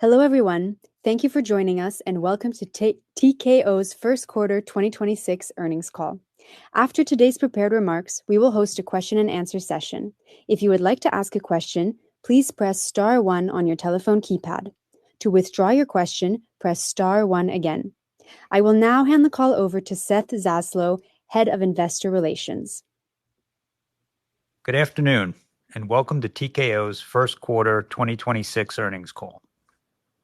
Hello, everyone. Thank you for joining us and welcome to TKO's first quarter 2026 earnings call. After today's prepared remarks, we will host a question and answer session. If you would like to ask a question, please press star one on your telephone keypad. To withdraw your question, press star one again. I will now hand the call over to Seth Zaslow, Head of Investor Relations. Good afternoon, and welcome to TKO's first quarter 2026 earnings call.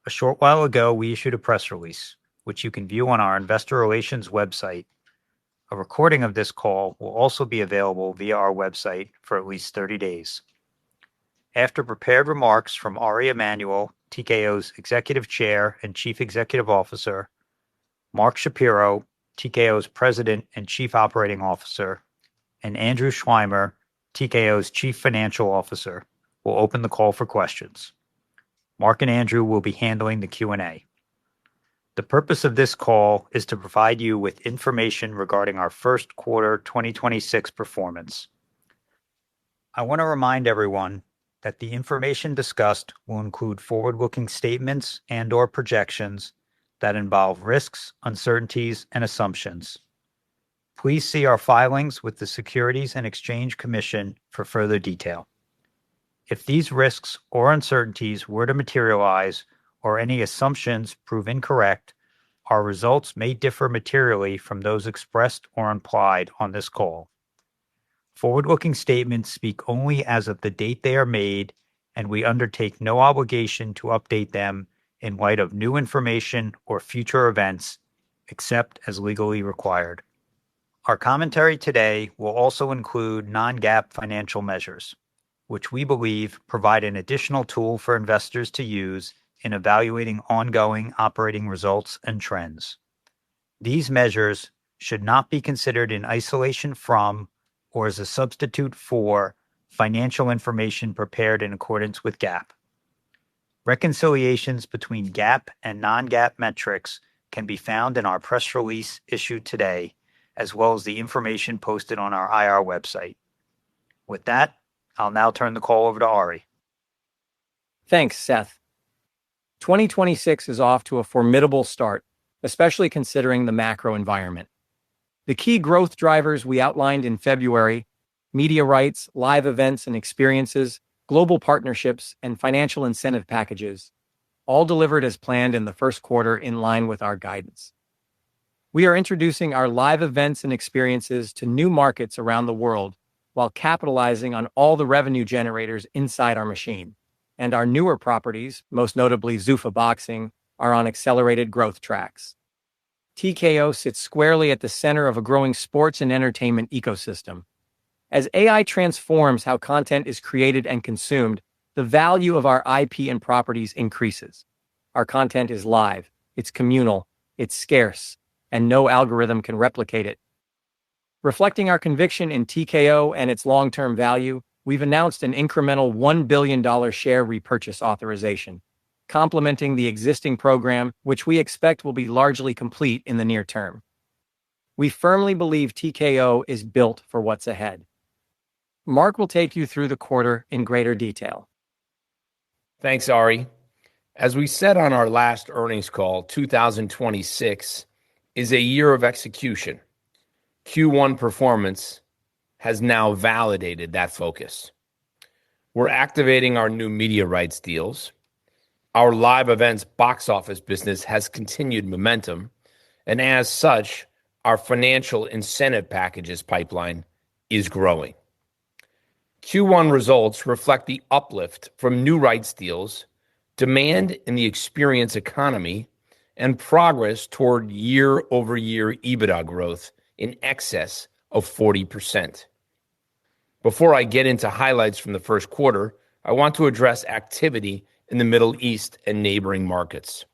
A short while ago, we issued a press release, which you can view on our investor relations website. A recording of this call will also be available via our website for at least 30 days. After prepared remarks from Ari Emanuel, TKO's Executive Chair and Chief Executive Officer, Mark Shapiro, TKO's President and Chief Operating Officer, and Andrew Schleimer, TKO's Chief Financial Officer, will open the call for questions. Mark and Andrew will be handling the Q&A. The purpose of this call is to provide you with information regarding our first quarter 2026 performance. I want to remind everyone that the information discussed will include forward-looking statements and/or projections that involve risks, uncertainties, and assumptions. Please see our filings with the Securities and Exchange Commission for further detail. If these risks or uncertainties were to materialize or any assumptions prove incorrect, our results may differ materially from those expressed or implied on this call. Forward-looking statements speak only as of the date they are made, and we undertake no obligation to update them in light of new information or future events, except as legally required. Our commentary today will also include non-GAAP financial measures, which we believe provide an additional tool for investors to use in evaluating ongoing operating results and trends. These measures should not be considered in isolation from or as a substitute for financial information prepared in accordance with GAAP. Reconciliations between GAAP and non-GAAP metrics can be found in our press release issued today, as well as the information posted on our IR website. With that, I'll now turn the call over to Ari. Thanks, Seth. 2026 is off to a formidable start, especially considering the macro environment. The key growth drivers we outlined in February, media rights, live events and experiences, global partnerships, and financial incentive packages, all delivered as planned in the first quarter in line with our guidance. We are introducing our live events and experiences to new markets around the world while capitalizing on all the revenue generators inside our machine. And our newer properties, most notably Zuffa Boxing, are on accelerated growth tracks. TKO sits squarely at the center of a growing sports and entertainment ecosystem. As AI transforms how content is created and consumed, the value of our IP and properties increases. Our content is live, it's communal, it's scarce, and no algorithm can replicate it. Reflecting our conviction in TKO and its long-term value, we've announced an incremental $1 billion share repurchase authorization, complementing the existing program, which we expect will be largely complete in the near term. We firmly believe TKO is built for what's ahead. Mark will take you through the quarter in greater detail. Thanks, Ari. As we said on our last earnings call, 2026 is a year of execution. Q1 performance has now validated that focus. We're activating our new media rights deals. Our live events box office business has continued momentum, and as such, our financial incentive packages pipeline is growing. Q1 results reflect the uplift from new rights deals, demand in the experience economy, and progress toward year-over-year EBITDA growth in excess of 40%. Before I get into highlights from the first quarter, I want to address activity in the Middle East and neighboring markets.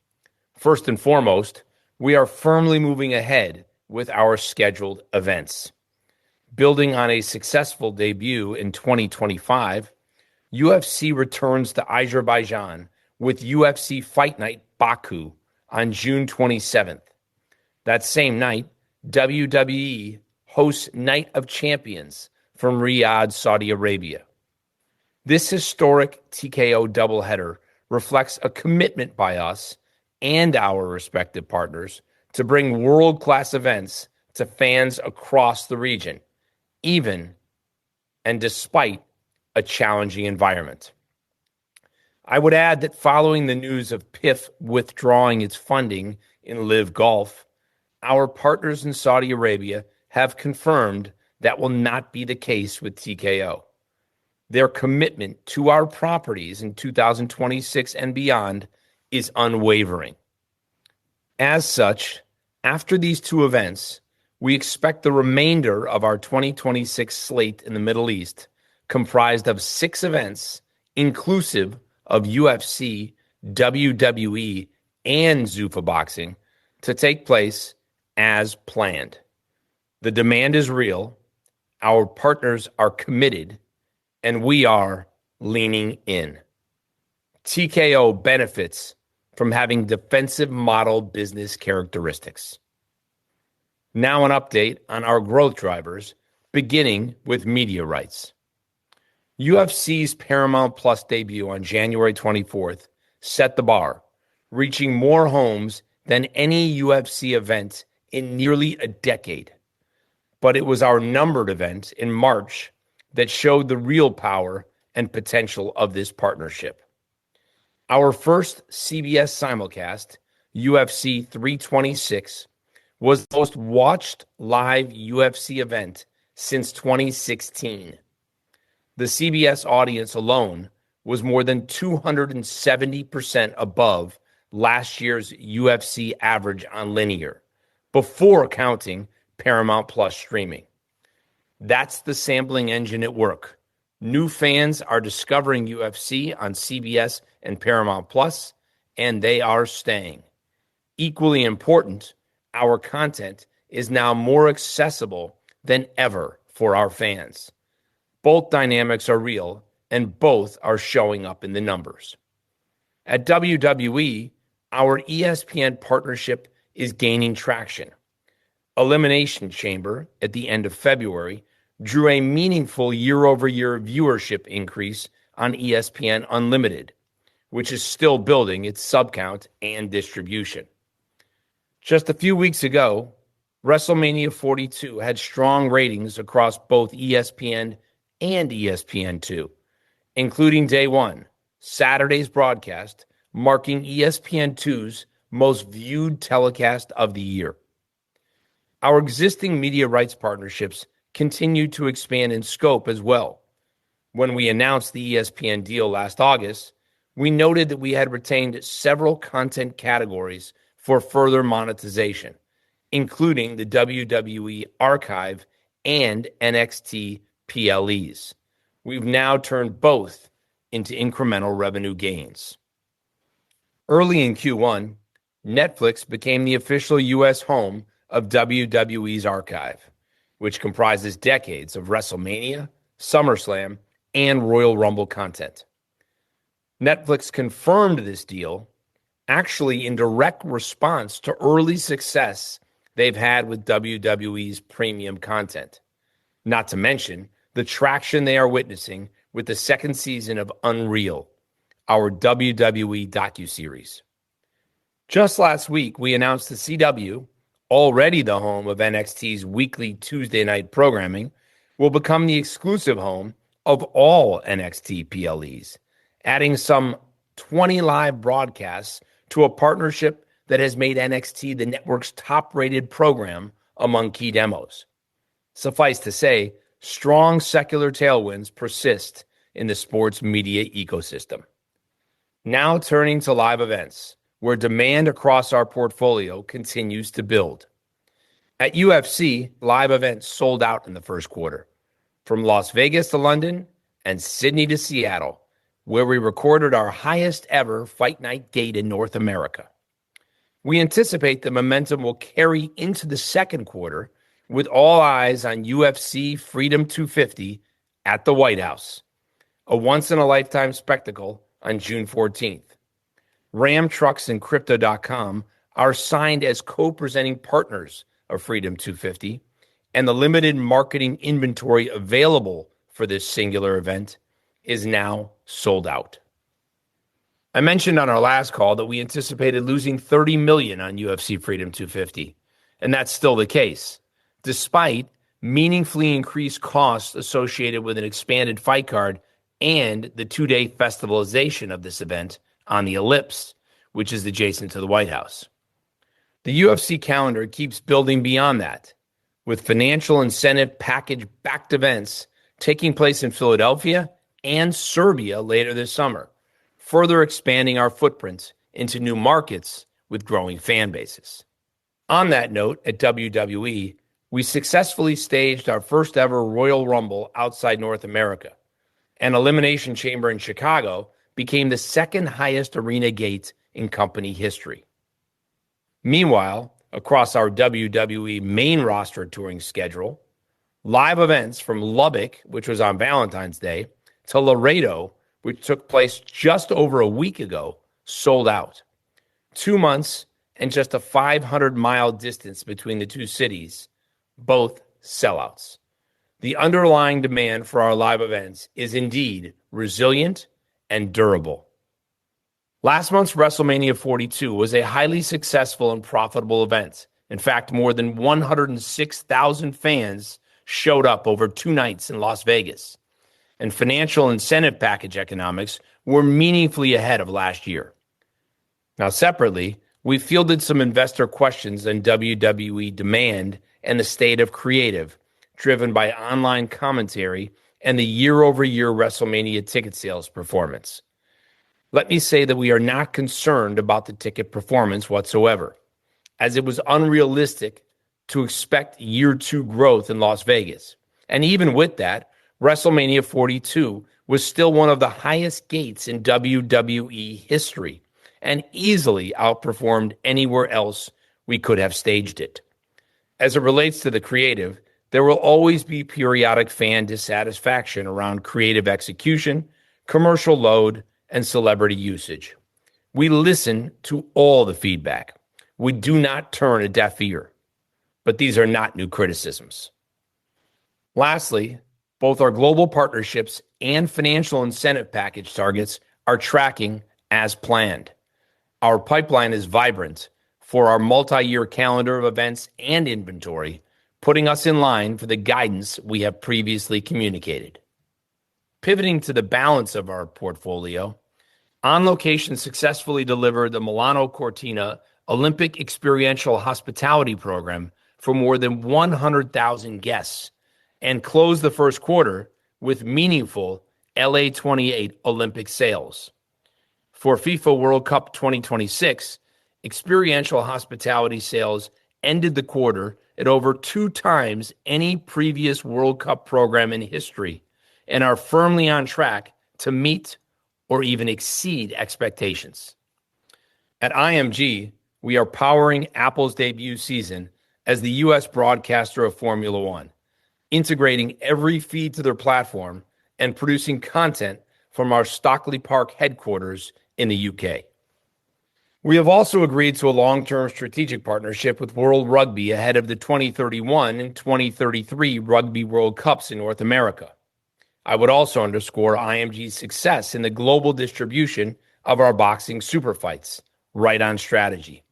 First and foremost, we are firmly moving ahead with our scheduled events. Building on a successful debut in 2025, UFC returns to Azerbaijan with UFC Fight Night Baku on June 27th. That same night, WWE hosts Night of Champions from Riyadh, Saudi Arabia. This historic TKO doubleheader reflects a commitment by us and our respective partners to bring world-class events to fans across the region, even and despite a challenging environment. I would add that following the news of PIF withdrawing its funding in Live Golf, our partners in Saudi Arabia have confirmed that will not be the case with TKO. Their commitment to our properties in 2026 and beyond is unwavering. As such, after these two events, we expect the remainder of our 2026 slate in the Middle East, comprised of 6 events, inclusive of UFC, WWE, and Zuffa Boxing, to take place as planned. The demand is real, our partners are committed, and we are leaning in. TKO benefits from having defensive model business characteristics. Now an update on our growth drivers, beginning with media rights. UFC's Paramount Plus debut on January 24th set the bar, reaching more homes than any UFC event in nearly a decade. But it was our numbered event in March that showed the real power and potential of this partnership. Our first CBS simulcast, UFC 326, was the most watched live UFC event since 2016. The CBS audience alone was more than 270% above last year's UFC average on linear, before counting Paramount Plus streaming. That's the sampling engine at work. New fans are discovering UFC on CBS and Paramount Plus, and they are staying. Equally important, our content is now more accessible than ever for our fans. Both dynamics are real, and both are showing up in the numbers. At WWE, our ESPN partnership is gaining traction. Elimination Chamber, at the end of February, drew a meaningful year-over-year viewership increase on ESPN Unlimited, which is still building its subcount and distribution. Just a few weeks ago, WrestleMania 42 had strong ratings across both ESPN and ESPN2, including Day 1, Saturday's broadcast, marking ESPN2's most viewed telecast of the year. Our existing media rights partnerships continue to expand in scope as well. When we announced the ESPN deal last August, we noted that we had retained several content categories for further monetization, including the WWE Archive and NXT PLEs. We've now turned both into incremental revenue gains. Early in Q1, Netflix became the official U.S. home of WWE's Archive, which comprises decades of WrestleMania, SummerSlam, and Royal Rumble content. Netflix confirmed this deal actually in direct response to early success they've had with WWE's premium content. Not to mention the traction they are witnessing with the second season of Unreal, our WWE docuseries. Just last week, we announced the CW, already the home of NXT's weekly Tuesday night programming, will become the exclusive home of all NXT PLEs, adding some 20 live broadcasts to a partnership that has made NXT the network's top-rated program among key demos. Suffice to say, strong secular tailwinds persist in the sports media ecosystem. Now turning to live events, where demand across our portfolio continues to build. At UFC, live events sold out in the first quarter, from Las Vegas to London and Sydney to Seattle, where we recorded our highest ever Fight Night gate in North America. We anticipate the momentum will carry into the second quarter, with all eyes on UFC Freedom 250 at the White House, a once-in-a-lifetime spectacle on June 14th. Ram Trucks and Crypto.com are signed as co-presenting partners of Freedom 250, and the limited marketing inventory available for this singular event is now sold out. I mentioned on our last call that we anticipated losing $30 million on UFC Freedom 250, and that's still the case, despite meaningfully increased costs associated with an expanded fight card and the two-day festivalization of this event on the Ellipse, which is adjacent to the White House. The UFC calendar keeps building beyond that, with financial incentive package-backed events taking place in Philadelphia and Serbia later this summer, further expanding our footprint into new markets with growing fan bases. On that note, at WWE, we successfully staged our first ever Royal Rumble outside North America, and Elimination Chamber in Chicago became the second highest arena gate in company history. Meanwhile, across our WWE main roster touring schedule, live events from Lubbock, which was on Valentine's Day, to Laredo, which took place just over a week ago, sold out. 2 months and just a 500-mile distance between the two cities, both sellouts. The underlying demand for our live events is indeed resilient and durable. Last month's WrestleMania 42 was a highly successful and profitable event. In fact, more than 106,000 fans showed up over 2 nights in Las Vegas, and financial incentive package economics were meaningfully ahead of last year. Now, separately, we fielded some investor questions on WWE demand and the state of creative, driven by online commentary and the year-over-year WrestleMania ticket sales performance. Let me say that we are not concerned about the ticket performance whatsoever, as it was unrealistic to expect year 2 growth in Las Vegas. And even with that, WrestleMania 42 was still one of the highest gates in WWE history and easily outperformed anywhere else we could have staged it. As it relates to the creative, there will always be periodic fan dissatisfaction around creative execution, commercial load, and celebrity usage. We listen to all the feedback. We do not turn a deaf ear. But these are not new criticisms. Lastly, both our global partnerships and financial incentive package targets are tracking as planned. Our pipeline is vibrant for our multi-year calendar of events and inventory, putting us in line for the guidance we have previously communicated. Pivoting to the balance of our portfolio, On Location successfully delivered the Milano Cortina Olympic Experiential Hospitality Program for more than 100,000 guests and closed the first quarter with meaningful LA 28 Olympic sales. For FIFA World Cup 2026, experiential hospitality sales ended the quarter at over 2 times any previous World Cup program in history and are firmly on track to meet or even exceed expectations. At IMG, we are powering Apple's debut season as the U.S. broadcaster of Formula One, integrating every feed to their platform and producing content from our Stockley Park headquarters in the UK. We have also agreed to a long-term strategic partnership with World Rugby ahead of the 2031 and 2033 Rugby World Cups in North America. I would also underscore IMG's success in the global distribution of our boxing super fights, right on strategy.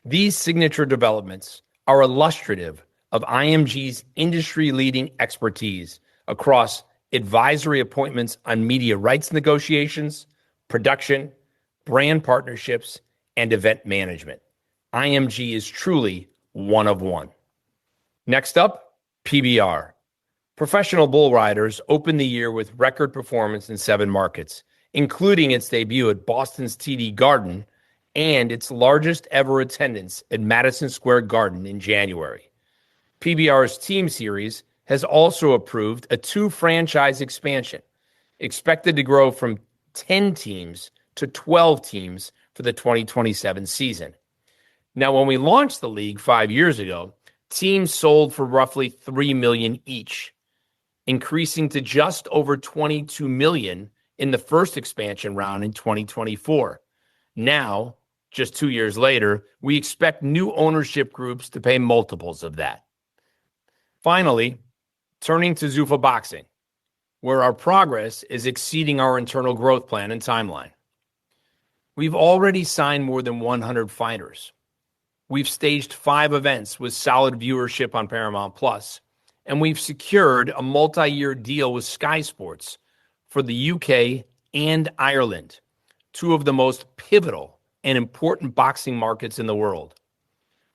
These signature developments are illustrative of IMG's industry-leading expertise across advisory appointments on media rights negotiations, production, brand partnerships, and event management. IMG is truly one of one. Next up, PBR. Professional bull riders opened the year with record performance in 7 markets, including its debut at Boston's TD Garden and its largest ever attendance at Madison Square Garden in January. PBR's team series has also approved a 2-franchise expansion, expected to grow from 10 teams to 12 teams for the 2027 season. Now, when we launched the league 5 years ago, teams sold for roughly $3 million each, increasing to just over $22 million in the first expansion round in 2024. Now, just 2 years later, we expect new ownership groups to pay multiples of that. Finally, turning to Zuffa Boxing, where our progress is exceeding our internal growth plan and timeline. We've already signed more than 100 fighters. We've staged 5 events with solid viewership on Paramount Plus, and we've secured a multi-year deal with Sky Sports for the UK and Ireland, two of the most pivotal and important boxing markets in the world.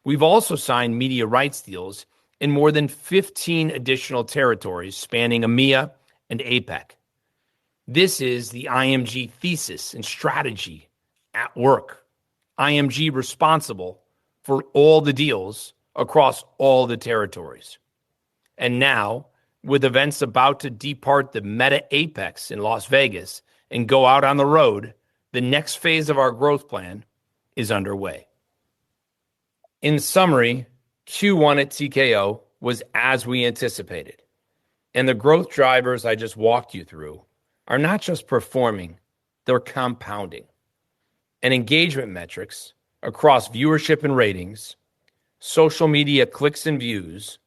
We've also signed media rights deals in more than 15 additional territories spanning EMEA and APEC. This is the IMG thesis and strategy at work. IMG responsible for all the deals across all the territories. And now, with events about to depart the meta apex in Las Vegas and go out on the road, the next phase of our growth plan is underway. In summary, Q1 at TKO was as we anticipated. And the growth drivers I just walked you through are not just performing, they're compounding. And engagement metrics across viewership and ratings, social media clicks and views,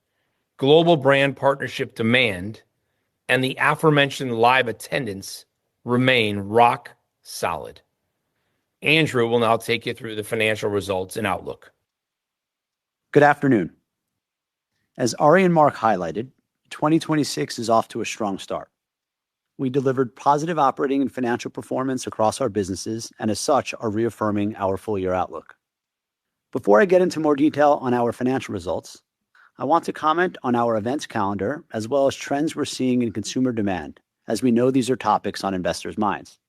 global brand partnership demand, and the aforementioned live attendance remain rock solid. Andrew will now take you through the financial results and outlook. Good afternoon. As Ari and Mark highlighted, 2026 is off to a strong start. We delivered positive operating and financial performance across our businesses, and as such, are reaffirming our full-year outlook. Before I get into more detail on our financial results, I want to comment on our events calendar as well as trends we're seeing in consumer demand, as we know these are topics on investors' minds.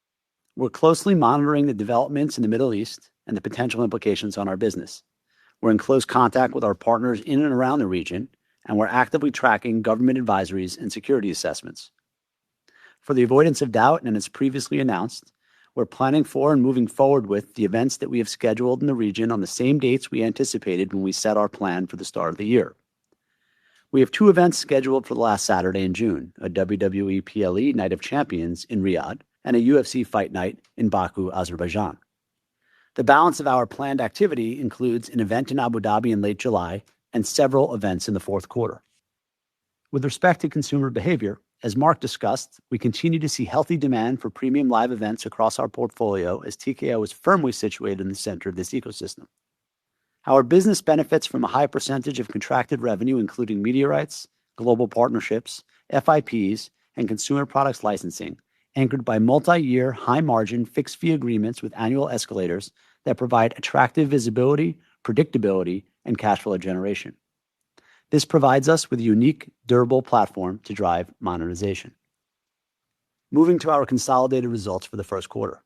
We're closely monitoring the developments in the Middle East and the potential implications on our business. We're in close contact with our partners in and around the region, and we're actively tracking government advisories and security assessments. For the avoidance of doubt, and as previously announced, we're planning for and moving forward with the events that we have scheduled in the region on the same dates we anticipated when we set our plan for the start of the year. We have 2 events scheduled for the last Saturday in June, a WWE PLE Night of Champions in Riyadh and a UFC Fight Night in Baku, Azerbaijan. The balance of our planned activity includes an event in Abu Dhabi in late July and several events in the fourth quarter. With respect to consumer behavior, as Mark discussed, we continue to see healthy demand for premium live events across our portfolio as TKO is firmly situated in the center of this ecosystem. Our business benefits from a high percentage of contracted revenue, including media rights, global partnerships, FIPs, and consumer products licensing, anchored by multi-year, high-margin, fixed-fee agreements with annual escalators that provide attractive visibility, predictability, and cash flow generation. This provides us with a unique, durable platform to drive monetization. Moving to our consolidated results for the first quarter.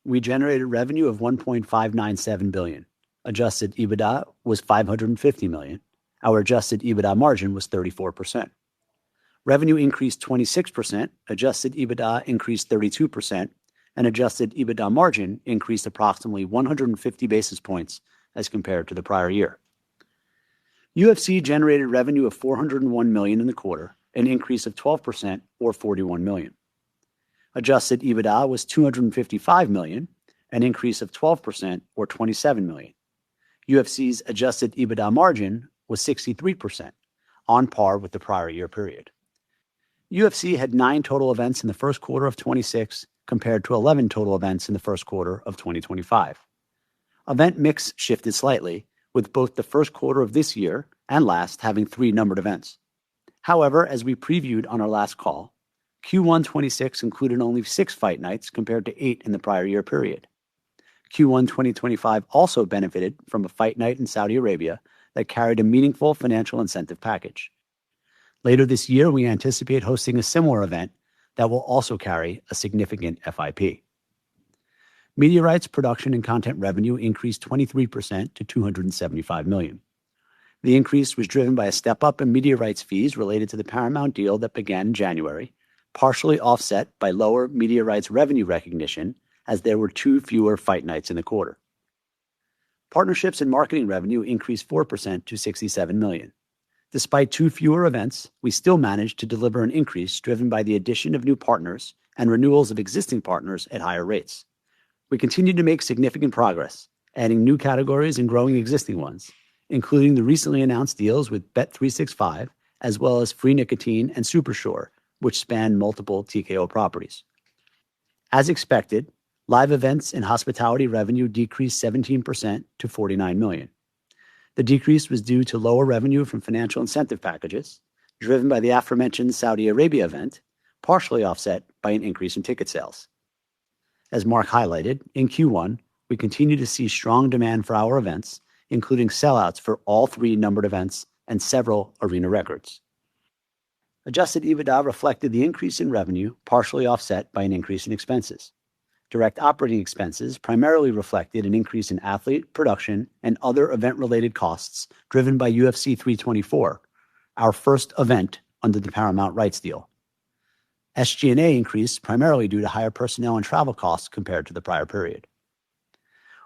We generated revenue of $1.597 billion. Adjusted EBITDA was $550 million. Our adjusted EBITDA margin was 34%. Revenue increased 26%, adjusted EBITDA increased 32%, and adjusted EBITDA margin increased approximately 150 basis points as compared to the prior year. UFC generated revenue of $401 million in the quarter, an increase of 12% or $41 million. Adjusted EBITDA was $255 million, an increase of 12% or $27 million. UFC's adjusted EBITDA margin was 63%, on par with the prior year period. UFC had 9 total events in the first quarter of 2026 compared to 11 total events in the first quarter of 2025. Event mix shifted slightly, with both the first quarter of this year and last having 3 numbered events. However, as we previewed on our last call, Q1 2026 included only 6 fight nights compared to 8 in the prior year period. Q1 2025 also benefited from a fight night in Saudi Arabia that carried a meaningful financial incentive package. Later this year, we anticipate hosting a similar event that will also carry a significant FIP. Media rights, production, and content revenue increased 23% to $275 million. The increase was driven by a step-up in media rights fees related to the Paramount deal that began in January, partially offset by lower media rights revenue recognition as there were 2 fewer fight nights in the quarter. Partnerships and marketing revenue increased 4% to $67 million. Despite 2 fewer events, we still managed to deliver an increase driven by the addition of new partners and renewals of existing partners at higher rates. We continue to make significant progress, adding new categories and growing existing ones, including the recently announced deals with Bet365, as well as Free Nicotine and Supersure, which span multiple TKO properties. As expected, Live events and hospitality revenue decreased 17% to $49 million. The decrease was due to lower revenue from financial incentive packages, driven by the aforementioned Saudi Arabia event, partially offset by an increase in ticket sales. As Mark highlighted, in Q1, we continue to see strong demand for our events, including sellouts for all 3 numbered events and several arena records. Adjusted EBITDA reflected the increase in revenue, partially offset by an increase in expenses. Direct operating expenses primarily reflected an increase in athlete, production, and other event-related costs driven by UFC 324, our first event under the Paramount rights deal. SG&A increased primarily due to higher personnel and travel costs compared to the prior period.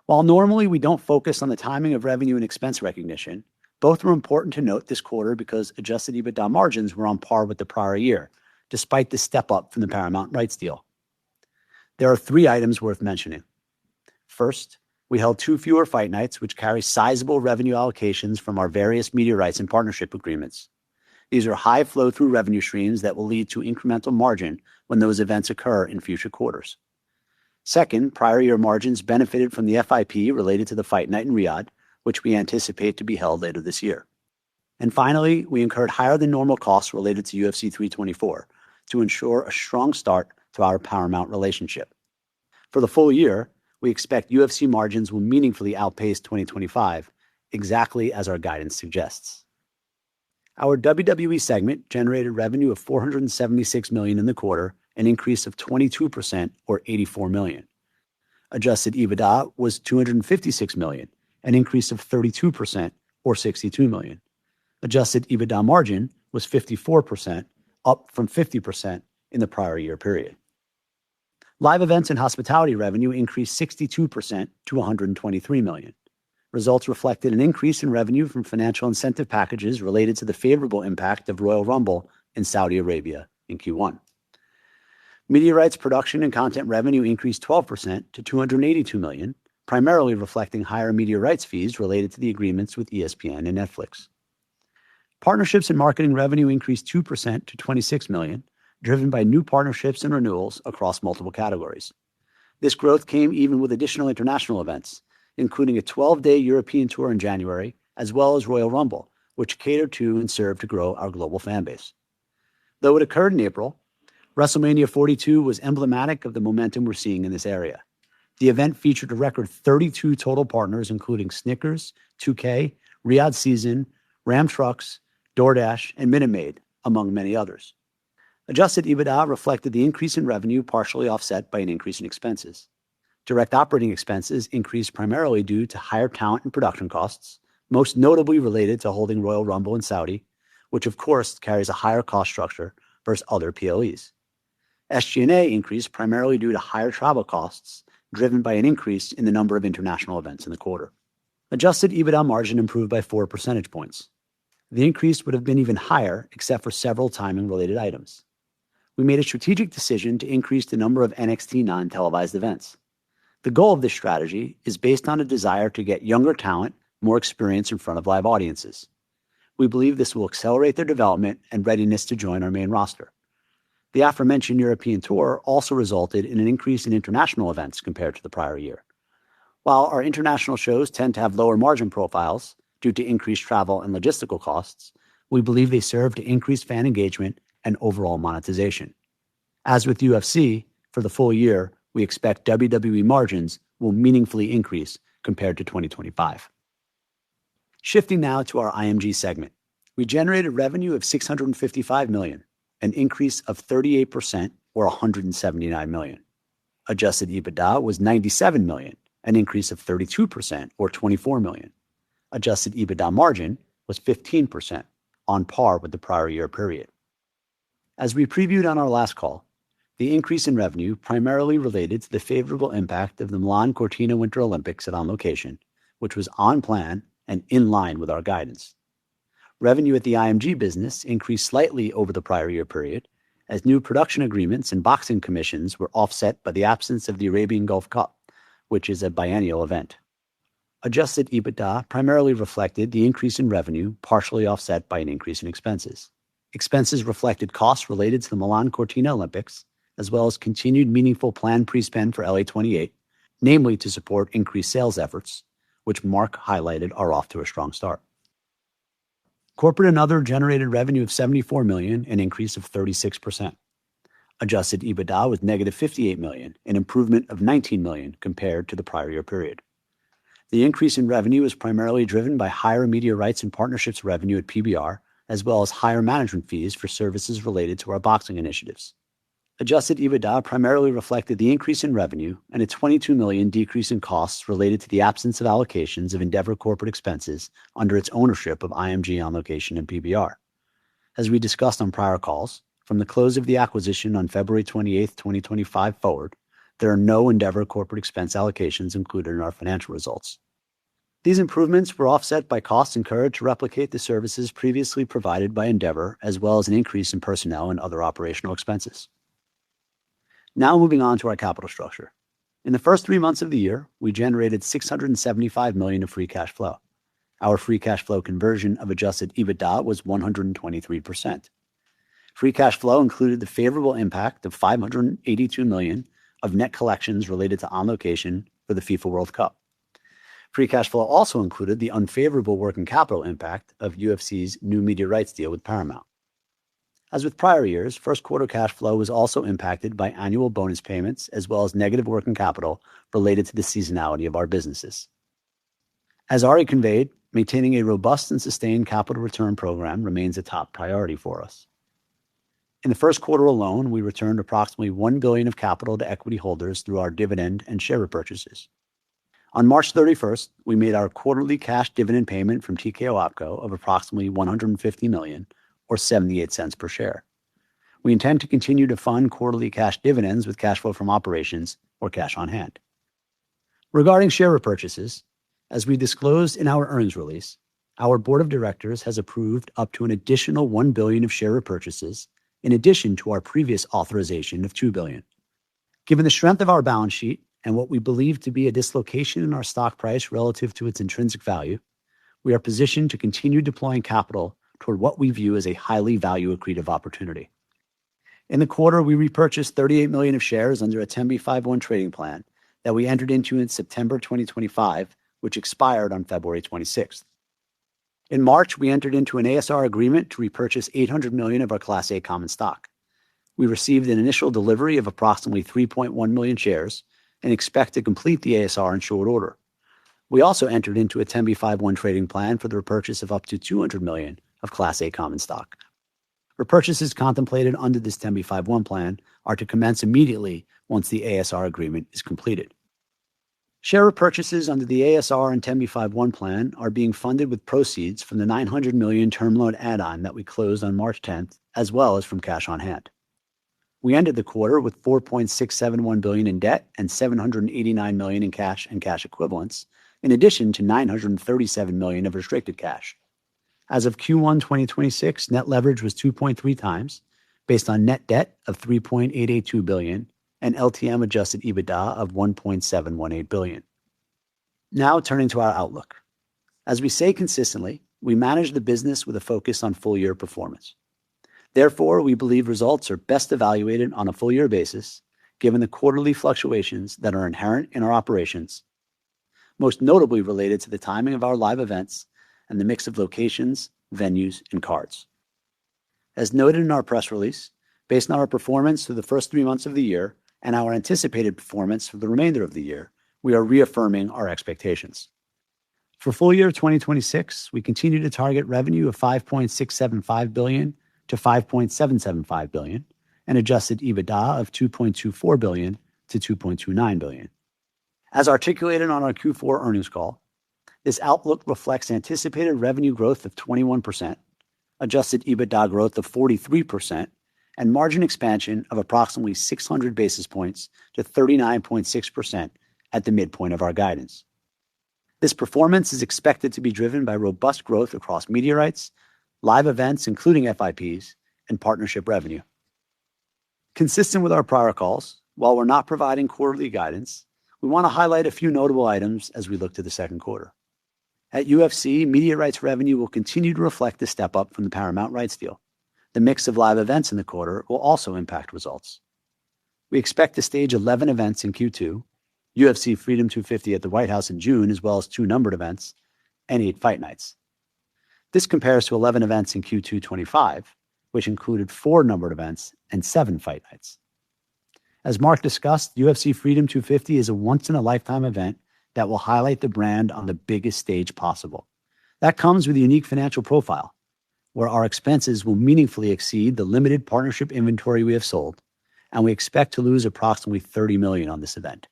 While normally we don't focus on the timing of revenue and expense recognition, both were important to note this quarter because adjusted EBITDA margins were on par with the prior year, despite the step up from the Paramount rights deal. There are 3 items worth mentioning. First, we held 2 fewer fight nights, which carry sizable revenue allocations from our various media rights and partnership agreements. These are high flow-through revenue streams that will lead to incremental margin when those events occur in future quarters. Second, prior year margins benefited from the FIP related to the fight night in Riyadh, which we anticipate to be held later this year. And finally, we incurred higher than normal costs related to UFC 324 to ensure a strong start to our Paramount relationship. For the full year, we expect UFC margins will meaningfully outpace 2025, exactly as our guidance suggests. Our WWE segment generated revenue of $476 million in the quarter, an increase of 22% or $84 million. Adjusted EBITDA was $256 million, an increase of 32% or $62 million. Adjusted EBITDA margin was 54%, up from 50% in the prior year period. Live events and hospitality revenue increased 62% to $123 million. Results reflected an increase in revenue from financial incentive packages related to the favorable impact of Royal Rumble in Saudi Arabia in Q1. Media rights production and content revenue increased 12% to $282 million, primarily reflecting higher media rights fees related to the agreements with ESPN and Netflix. Partnerships and marketing revenue increased 2% to $26 million, driven by new partnerships and renewals across multiple categories. This growth came even with additional international events, including a 12-day European tour in January, as well as Royal Rumble, which catered to and served to grow our global fan base. Though it occurred in April, WrestleMania 42 was emblematic of the momentum we're seeing in this area. The event featured a record 32 total partners, including Snickers, 2K, Riyadh Season, Ram Trucks, DoorDash, and Minute Maid, among many others. Adjusted EBITDA reflected the increase in revenue, partially offset by an increase in expenses. Direct operating expenses increased primarily due to higher talent and production costs, most notably related to holding Royal Rumble in Saudi, which of course carries a higher cost structure versus other PLEs. SG&A increased primarily due to higher travel costs, driven by an increase in the number of international events in the quarter. Adjusted EBITDA margin improved by 4 percentage points. The increase would have been even higher except for several timing-related items. We made a strategic decision to increase the number of NXT non-televised events. The goal of this strategy is based on a desire to get younger talent more experience in front of live audiences. We believe this will accelerate their development and readiness to join our main roster. The aforementioned European tour also resulted in an increase in international events compared to the prior year. While our international shows tend to have lower margin profiles due to increased travel and logistical costs, we believe they serve to increase fan engagement and overall monetization. As with UFC, for the full year, we expect WWE margins will meaningfully increase compared to 2025. Shifting now to our IMG segment. We generated revenue of $655 million, an increase of 38% or $179 million. Adjusted EBITDA was $97 million, an increase of 32% or $24 million. Adjusted EBITDA margin was 15%, on par with the prior year period. As we previewed on our last call, the increase in revenue primarily related to the favorable impact of the Milan Cortina Winter Olympics at On Location, which was on plan and in line with our guidance. Revenue at the IMG business increased slightly over the prior year period, as new production agreements and boxing commissions were offset by the absence of the Arabian Gulf Cup, which is a biennial event. Adjusted EBITDA primarily reflected the increase in revenue, partially offset by an increase in expenses. Expenses reflected costs related to the Milan Cortina Olympics, as well as continued meaningful planned pre-spend for LA28, namely to support increased sales efforts, which Mark highlighted are off to a strong start. Corporate and other generated revenue of $74 million, an increase of 36%. Adjusted EBITDA was negative $58 million, an improvement of $19 million compared to the prior year period. The increase in revenue is primarily driven by higher media rights and partnerships revenue at PBR, as well as higher management fees for services related to our boxing initiatives. Adjusted EBITDA primarily reflected the increase in revenue and a $22 million decrease in costs related to the absence of allocations of Endeavor corporate expenses under its ownership of IMG On Location and PBR. As we discussed on prior calls, from the close of the acquisition on February 28, 2025 forward, there are no Endeavor corporate expense allocations included in our financial results. These improvements were offset by costs incurred to replicate the services previously provided by Endeavor, as well as an increase in personnel and other operational expenses. Now moving on to our capital structure. In the first 3 months of the year, we generated $675 million of free cash flow. Our free cash flow conversion of adjusted EBITDA was 123%. Free cash flow included the favorable impact of $582 million of net collections related to On Location for the FIFA World Cup. Free cash flow also included the unfavorable working capital impact of UFC's new media rights deal with Paramount. As with prior years, first quarter cash flow was also impacted by annual bonus payments as well as negative working capital related to the seasonality of our businesses. As Ari conveyed, maintaining a robust and sustained capital return program remains a top priority for us. In the first quarter alone, we returned approximately $1 billion of capital to equity holders through our dividend and share repurchases. On March 31st, we made our quarterly cash dividend payment from TKO OpCo of approximately $150 million, or 78 cents per share. We intend to continue to fund quarterly cash dividends with cash flow from operations or cash on hand. Regarding share repurchases, as we disclosed in our earnings release, our board of directors has approved up to an additional $1 billion of share repurchases in addition to our previous authorization of $2 billion. Given the strength of our balance sheet and what we believe to be a dislocation in our stock price relative to its intrinsic value, we are positioned to continue deploying capital toward what we view as a highly value-accretive opportunity. In the quarter, we repurchased 38 million of shares under a 10b5-1 trading plan that we entered into in September 2025, which expired on February 26th. In March, we entered into an ASR agreement to repurchase 800 million of our Class A common stock. We received an initial delivery of approximately 3.1 million shares and expect to complete the ASR in short order. We also entered into a 10b5-1 trading plan for the repurchase of up to 200 million of Class A common stock. Repurchases contemplated under this 10b5-1 plan are to commence immediately once the ASR agreement is completed. Share repurchases under the ASR and 10b5-1 plan are being funded with proceeds from the $900 million term loan add-on that we closed on March 10th, as well as from cash on hand. We ended the quarter with $4.671 billion in debt and $789 million in cash and cash equivalents, in addition to $937 million of restricted cash. As of Q1 2026, net leverage was 2.3 times, based on net debt of $3.882 billion and LTM adjusted EBITDA of $1.718 billion. Now turning to our outlook. As we say consistently, we manage the business with a focus on full-year performance. Therefore, we believe results are best evaluated on a full-year basis, given the quarterly fluctuations that are inherent in our operations, most notably related to the timing of our live events and the mix of locations, venues, and cards. As noted in our press release, based on our performance through the first 3 months of the year and our anticipated performance for the remainder of the year, we are reaffirming our expectations. For full year 2026, we continue to target revenue of $5.675 billion to $5.775 billion and adjusted EBITDA of $2.24 billion to $2.29 billion. As articulated on our Q4 earnings call, this outlook reflects anticipated revenue growth of 21%, adjusted EBITDA growth of 43%, and margin expansion of approximately 600 basis points to 39.6% at the midpoint of our guidance. This performance is expected to be driven by robust growth across media rights, live events, including FIPs, and partnership revenue. Consistent with our prior calls, while we're not providing quarterly guidance, we want to highlight a few notable items as we look to the second quarter. At UFC, media rights revenue will continue to reflect the step up from the Paramount rights deal. The mix of live events in the quarter will also impact results. We expect to stage 11 events in Q2, UFC Freedom 250 at the White House in June, as well as 2 numbered events and 8 fight nights. This compares to 11 events in Q2 25, which included 4 numbered events and 7 fight nights. As Mark discussed, UFC Freedom 250 is a once-in-a-lifetime event that will highlight the brand on the biggest stage possible. That comes with a unique financial profile, where our expenses will meaningfully exceed the limited partnership inventory we have sold, and we expect to lose approximately $30 million on this event.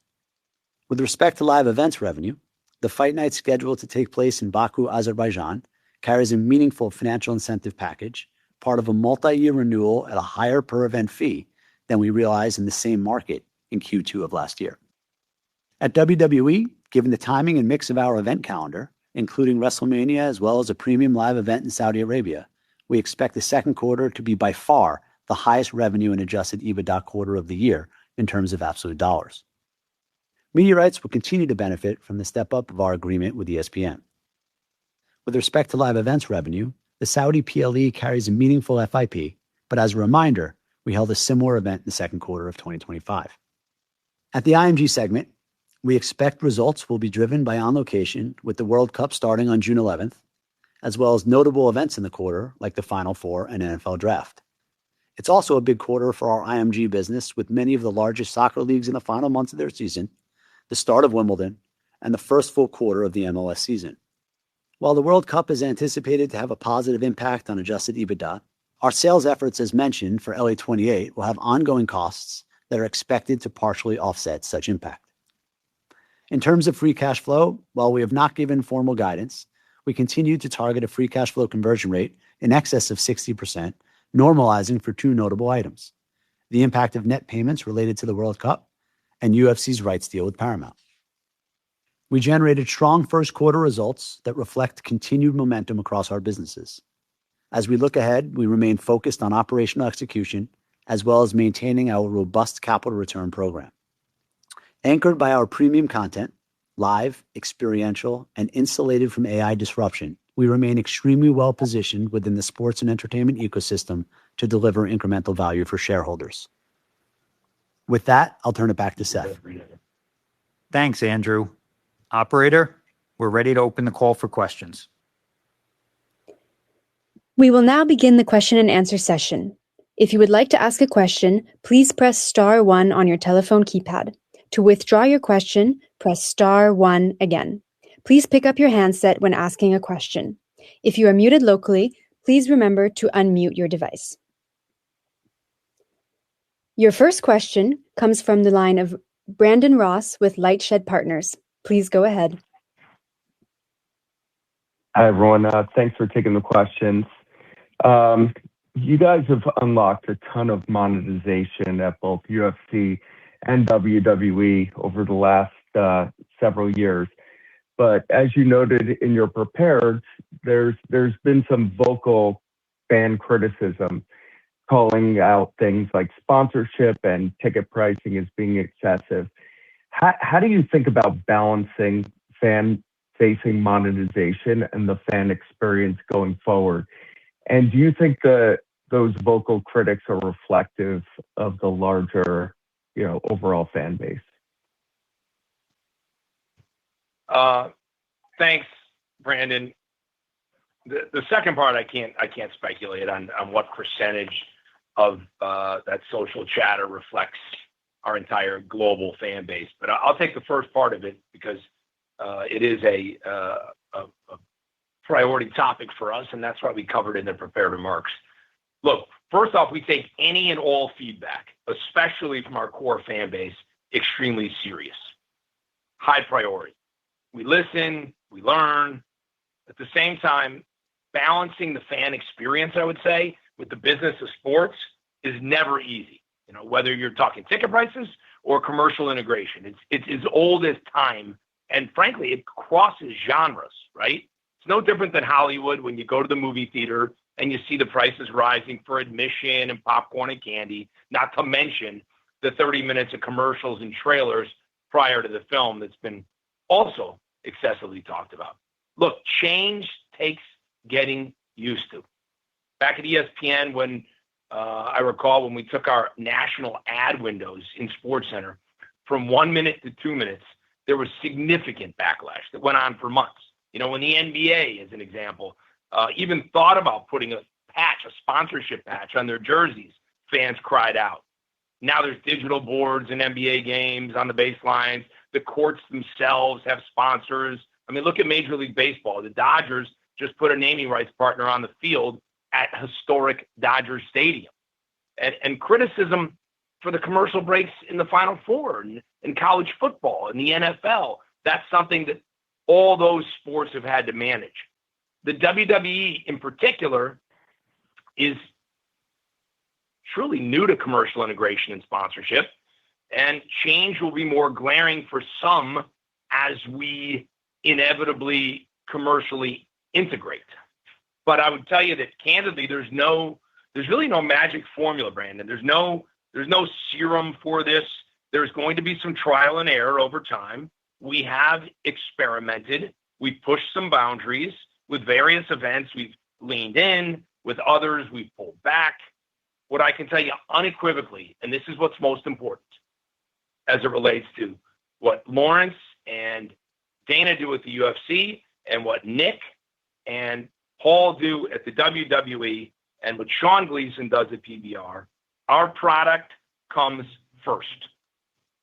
With respect to live events revenue, the fight night scheduled to take place in Baku, Azerbaijan, carries a meaningful financial incentive package, part of a multi-year renewal at a higher per-event fee than we realized in the same market in Q2 of last year. At WWE, given the timing and mix of our event calendar, including WrestleMania as well as a premium live event in Saudi Arabia, we expect the second quarter to be by far the highest revenue and adjusted EBITDA quarter of the year in terms of absolute dollars. Media rights will continue to benefit from the step-up of our agreement with ESPN. With respect to live events revenue, the Saudi PLE carries a meaningful FIP, but as a reminder, we held a similar event in the second quarter of 2025. At the IMG segment, we expect results will be driven by On Location, with the World Cup starting on June 11th, as well as notable events in the quarter like the Final Four and NFL Draft. It's also a big quarter for our IMG business, with many of the largest soccer leagues in the final months of their season, the start of Wimbledon, and the first full quarter of the MLS season. While the World Cup is anticipated to have a positive impact on adjusted EBITDA, our sales efforts, as mentioned, for LA28 will have ongoing costs that are expected to partially offset such impact. In terms of free cash flow, while we have not given formal guidance, we continue to target a free cash flow conversion rate in excess of 60%, normalizing for 2 notable items: the impact of net payments related to the World Cup and UFC's rights deal with Paramount. We generated strong first quarter results that reflect continued momentum across our businesses. As we look ahead, we remain focused on operational execution as well as maintaining our robust capital return program. Anchored by our premium content, live, experiential, and insulated from AI disruption, we remain extremely well positioned within the sports and entertainment ecosystem to deliver incremental value for shareholders. With that, I'll turn it back to Seth. Thanks, Andrew. Operator, we're ready to open the call for questions. We will now begin the question and answer session. If you would like to ask a question, please press star 1 on your telephone keypad. To withdraw your question, press star 1 again. Please pick up your handset when asking a question. If you are muted locally, please remember to unmute your device. Your first question comes from the line of Brandon Ross with Lightshed Partners. Please go ahead. Hi, everyone. Thanks for taking the questions. You guys have unlocked a ton of monetization at both UFC and WWE over the last several years. But as you noted in your prepared, there's been some vocal fan criticism calling out things like sponsorship and ticket pricing as being excessive. How do you think about balancing fan-facing monetization and the fan experience going forward? And do you think that those vocal critics are reflective of the larger, overall fan base? Thanks, Brandon. The second part, I can't speculate on what percentage of that social chatter reflects our entire global fan base. But I'll take the first part of it because it is a priority topic for us, and that's why we covered it in the prepared remarks. Look, first off, we take any and all feedback, especially from our core fan base, extremely serious. High priority. We listen, we learn. At the same time, balancing the fan experience, I would say, with the business of sports is never easy. Whether you're talking ticket prices or commercial integration, it's as old as time. And frankly, it crosses genres, right? It's no different than Hollywood when you go to the movie theater and you see the prices rising for admission and popcorn and candy, not to mention the 30 minutes of commercials and trailers prior to the film that's been also excessively talked about. Look, change takes getting used to. Back at ESPN, when I recall when we took our national ad windows in SportsCenter from 1 minute to 2 minutes, there was significant backlash that went on for months. When the NBA, as an example, even thought about putting a sponsorship patch on their jerseys, fans cried out. Now there's digital boards in NBA games on the baselines. The courts themselves have sponsors. I mean, look at Major League Baseball. The Dodgers just put a naming rights partner on the field at historic Dodger Stadium. And criticism for the commercial breaks in the Final Four and in college football and the NFL, that's something that all those sports have had to manage. The WWE in particular is truly new to commercial integration and sponsorship, and change will be more glaring for some as we inevitably commercially integrate. But I would tell you that candidly, there's really no magic formula, Brandon. There's no serum for this. There's going to be some trial and error over time. We have experimented. We've pushed some boundaries with various events. We've leaned in. With others, we've pulled back. What I can tell you unequivocally, and this is what's most important as it relates to what Lawrence and Dana do at the UFC and what Nick and Paul do at the WWE and what Sean Gleason does at PBR, our product comes first.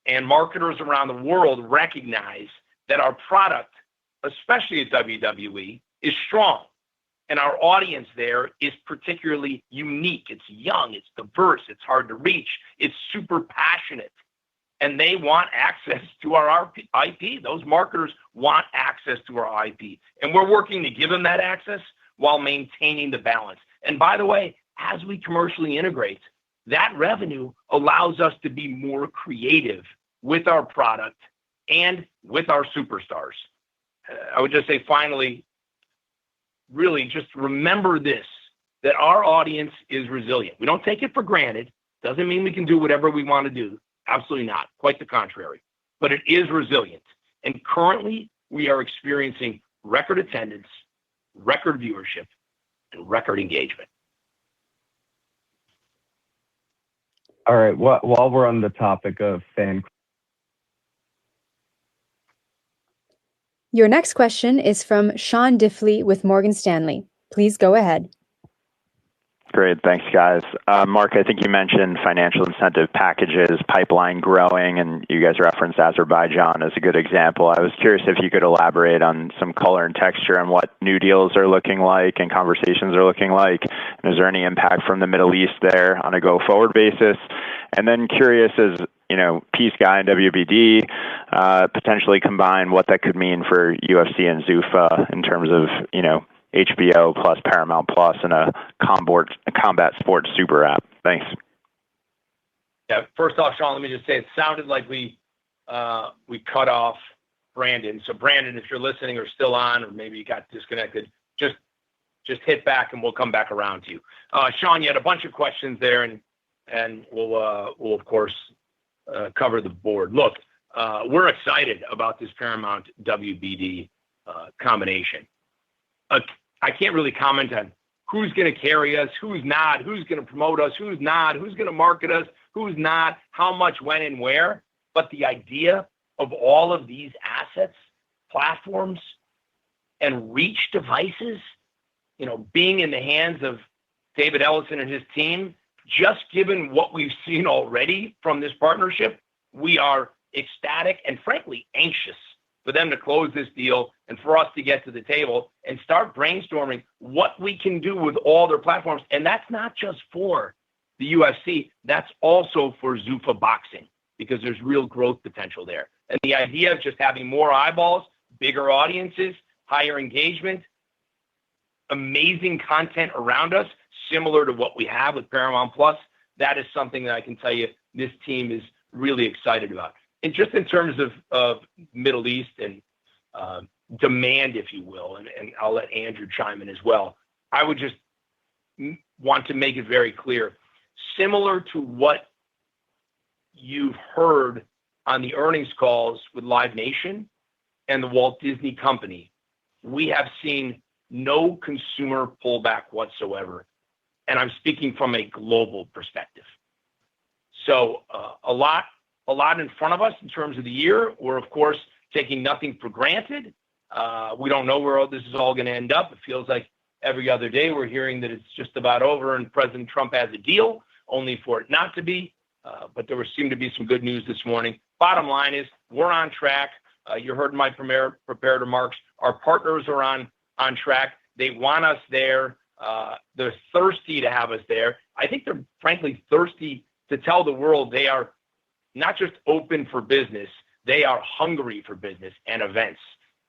And marketers around the world recognize that our product, especially at WWE, is strong. And our audience there is particularly unique. It's young, it's diverse, it's hard to reach, it's super passionate. And they want access to our IP. Those marketers want access to our IP. And we're working to give them that access while maintaining the balance. And by the way, as we commercially integrate, that revenue allows us to be more creative with our product and with our superstars. I would just say finally, really just remember this, that our audience is resilient. We don't take it for granted. Doesn't mean we can do whatever we want to do. Absolutely not. Quite the contrary. But it is resilient. And currently, we are experiencing record attendance, record viewership, and record engagement. All right. While we're on the topic of fan. Your next question is from Sean Diffley with Morgan Stanley. Please go ahead. Great. Thanks, guys. Mark, I think you mentioned financial incentive packages, pipeline growing, and you guys referenced Azerbaijan as a good example. I was curious if you could elaborate on some color and texture on what new deals are looking like and conversations are looking like. And is there any impact from the Middle East there on a go-forward basis? And then curious as, Peace Guy and WBD potentially combine what that could mean for UFC and Zuffa in terms of, HBO plus Paramount Plus and a combat sports super app. Thanks. Yeah. First off, Sean, let me just say it sounded like we cut off Brandon. So Brandon, if you're listening or still on, or maybe you got disconnected, just hit back and we'll come back around to you. Sean, you had a bunch of questions there, and we'll of course cover the board. Look, we're excited about this Paramount WBD combination. I can't really comment on who's going to carry us, who's not, who's going to promote us, who's not, who's going to market us, who's not, how much, when, and where. But the idea of all of these assets, platforms, and reach devices, being in the hands of David Ellison and his team, just given what we've seen already from this partnership, we are ecstatic and frankly anxious for them to close this deal and for us to get to the table and start brainstorming what we can do with all their platforms. And that's not just for the UFC, that's also for Zuffa Boxing, because there's real growth potential there. And the idea of just having more eyeballs, bigger audiences, higher engagement, amazing content around us, similar to what we have with Paramount Plus, that is something that I can tell you this team is really excited about. And just in terms of Middle East and demand, if you will, and I'll let Andrew chime in as well, I would just want to make it very clear, similar to what you've heard on the earnings calls with Live Nation and the Walt Disney Company, we have seen no consumer pullback whatsoever. and I'm speaking from a global perspective. So a lot in front of us in terms of the year. We're, of course, taking nothing for granted. We don't know where this is all going to end up. It feels like every other day we're hearing that it's just about over and President Trump has a deal, only for it not to be. But there seemed to be some good news this morning. Bottom line is we're on track. You heard my prepared remarks. Our partners are on track. They want us there. They're thirsty to have us there. I think they're frankly thirsty to tell the world they are not just open for business, they are hungry for business and events.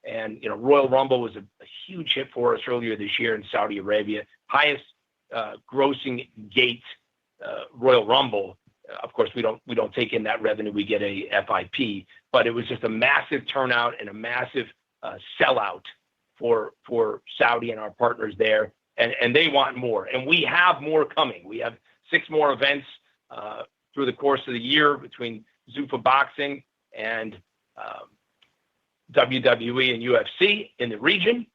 And, Royal Rumble was a huge hit for us earlier this year in Saudi Arabia. Highest grossing gate Royal Rumble. Of course, we don't take in that revenue. We get a FIP, but it was just a massive turnout and a massive sellout for Saudi and our partners there. And they want more. And we have more coming. We have 6 more events through the course of the year between Zuffa Boxing and WWE and UFC in the region.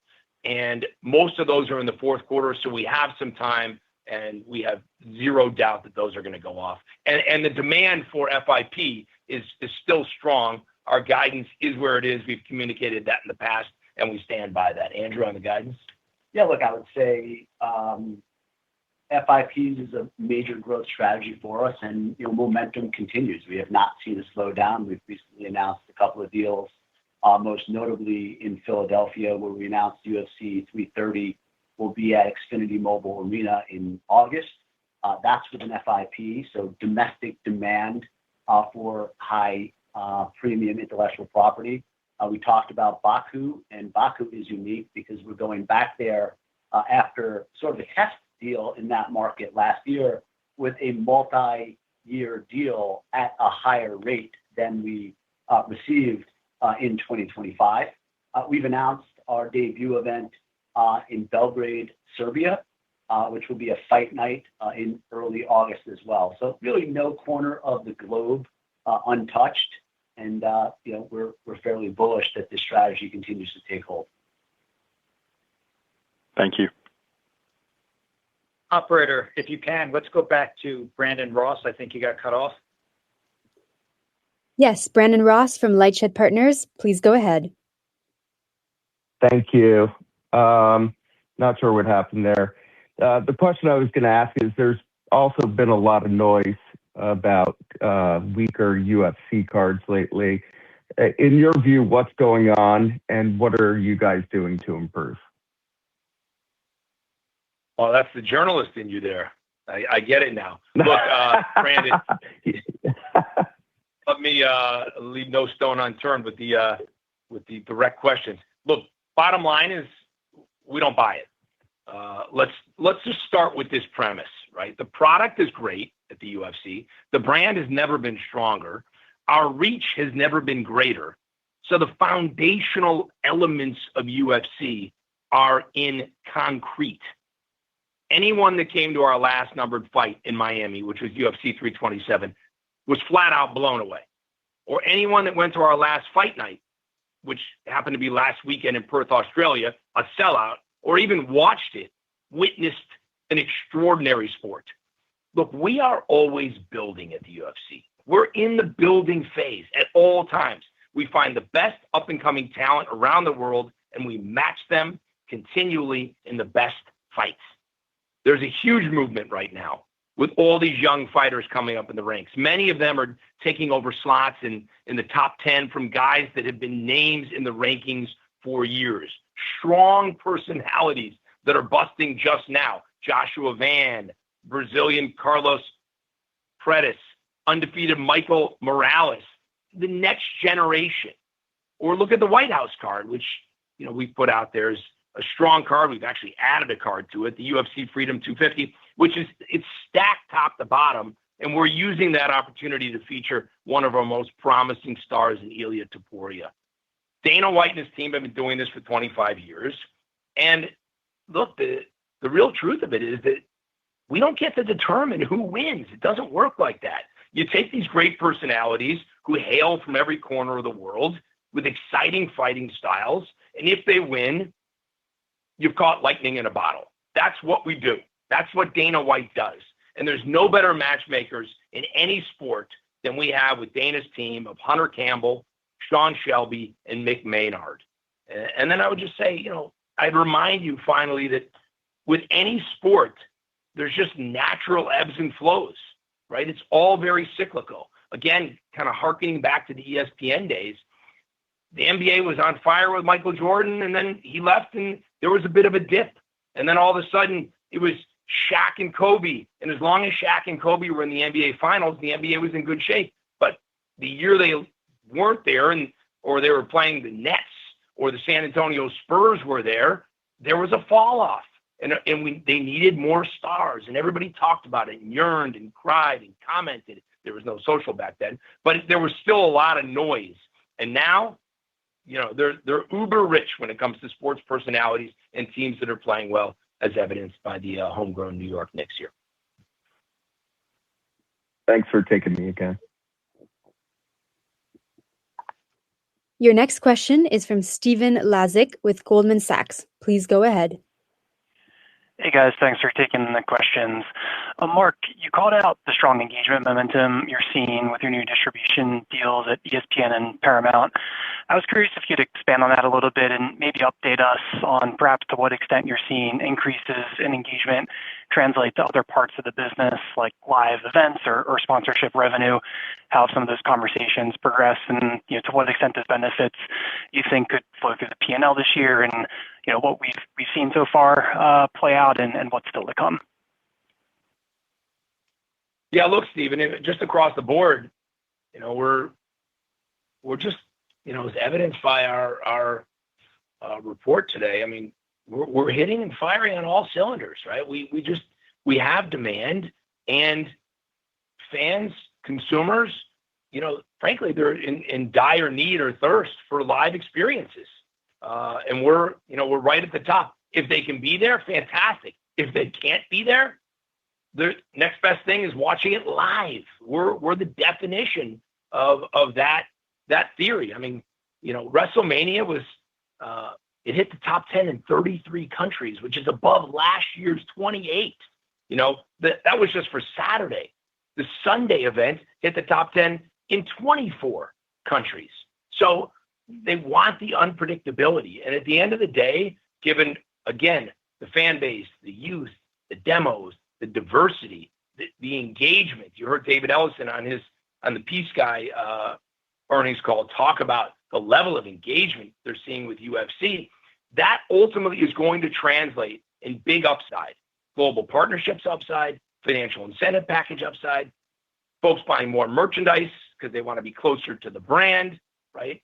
And most of those are in the fourth quarter. So we have some time, and we have zero doubt that those are going to go off. And the demand for FIP is still strong. Our guidance is where it is. We've communicated that in the past, and we stand by that. Andrew, on the guidance? Yeah, look, I would say FIPs is a major growth strategy for us, and momentum continues. We have not seen a slowdown. We've recently announced a couple of deals, most notably in Philadelphia, where we announced UFC 330 will be at Xfinity Mobile Arena in August. That's with an FIP, so domestic demand for high premium intellectual property. We talked about Baku, and Baku is unique because we're going back there after sort of a test deal in that market last year with a multi-year deal at a higher rate than we received in 2025. We've announced our debut event in Belgrade, Serbia, which will be a fight night in early August as well. So really no corner of the globe untouched. And, we're fairly bullish that this strategy continues to take hold. Thank you. Operator, if you can, let's go back to Brandon Ross. I think you got cut off. Yes, Brandon Ross from Lightshed Partners. Please go ahead. Thank you. Not sure what happened there. The question I was going to ask is there's also been a lot of noise about weaker UFC cards lately. In your view, what's going on and what are you guys doing to improve? Well, that's the journalist in you there. I get it now. Look, Brandon, let me leave no stone unturned with the direct questions. Look, bottom line is we don't buy it. Let's just start with this premise, right? The product is great at the UFC. The brand has never been stronger. Our reach has never been greater. So the foundational elements of UFC are in concrete. Anyone that came to our last numbered fight in Miami, which was UFC 327, was flat out blown away. Or anyone that went to our last fight night, which happened to be last weekend in Perth, Australia, a sellout, or even watched it, witnessed an extraordinary sport. Look, we are always building at the UFC. We're in the building phase at all times. We find the best up-and-coming talent around the world, and we match them continually in the best fights. There's a huge movement right now with all these young fighters coming up in the ranks. Many of them are taking over slots in the top 10 from guys that have been names in the rankings for years. Strong personalities that are busting just now. Joshua Van, Brazilian Carlos Predis, undefeated Michael Morales, the next generation. Or look at the White House card, which we put out there as a strong card. We've actually added a card to it, the UFC Freedom 250, which is it's stacked top to bottom, and we're using that opportunity to feature one of our most promising stars in Ilia Topuria. Dana White and his team have been doing this for 25 years, and look, the real truth of it is that we don't get to determine who wins. It doesn't work like that. You take these great personalities who hail from every corner of the world with exciting fighting styles, and if they win, you've caught lightning in a bottle. That's what we do. That's what Dana White does. And there's no better matchmakers in any sport than we have with Dana's team of Hunter Campbell, Sean Shelby, and Mick Maynard. And then I would just say, I'd remind you finally that with any sport, there's just natural ebbs and flows, right? It's all very cyclical. Again, kind of harkening back to the ESPN days, the NBA was on fire with Michael Jordan, and then he left, and there was a bit of a dip. And then all of a sudden, it was Shaq and Kobe. And as long as Shaq and Kobe were in the NBA Finals, the NBA was in good shape. But the year they weren't there, or they were playing the Nets or the San Antonio Spurs were there was a fall off. And they needed more stars, and everybody talked about it and yearned and cried and commented. There was no social back then, but there was still a lot of noise. And now, they're uber rich when it comes to sports personalities and teams that are playing well, as evidenced by the homegrown New York Knicks here. Thanks for taking me again. Your next question is from Stephen Laszczyk with Goldman Sachs. Please go ahead. Hey guys, thanks for taking the questions. Mark, you called out the strong engagement momentum you're seeing with your new distribution deals at ESPN and Paramount. I was curious if you'd expand on that a little bit and maybe update us on perhaps to what extent you're seeing increases in engagement translate to other parts of the business like live events or sponsorship revenue, how some of those conversations progress, and to what extent those benefits you think could flow through the P&L this year, and what we've seen so far play out and what's still to come. Yeah, look, Stephen, just across the board, we're just, as evidenced by our report today. I mean, we're hitting and firing on all cylinders, right? We have demand, and fans, consumers, frankly, they're in dire need or thirst for live experiences. And we're right at the top. If they can be there, fantastic. If they can't be there, the next best thing is watching it live. We're the definition of that theory. I mean, WrestleMania was it hit the top 10 in 33 countries, which is above last year's 28. That was just for Saturday. The Sunday event hit the top 10 in 24 countries. So they want the unpredictability. And at the end of the day, given, again, the fan base, the youth, the demos, the diversity, the engagement. You heard David Ellison on the Peace Guy earnings call talk about the level of engagement they're seeing with UFC. That ultimately is going to translate in big upside, global partnerships upside, financial incentive package upside, folks buying more merchandise because they want to be closer to the brand, right?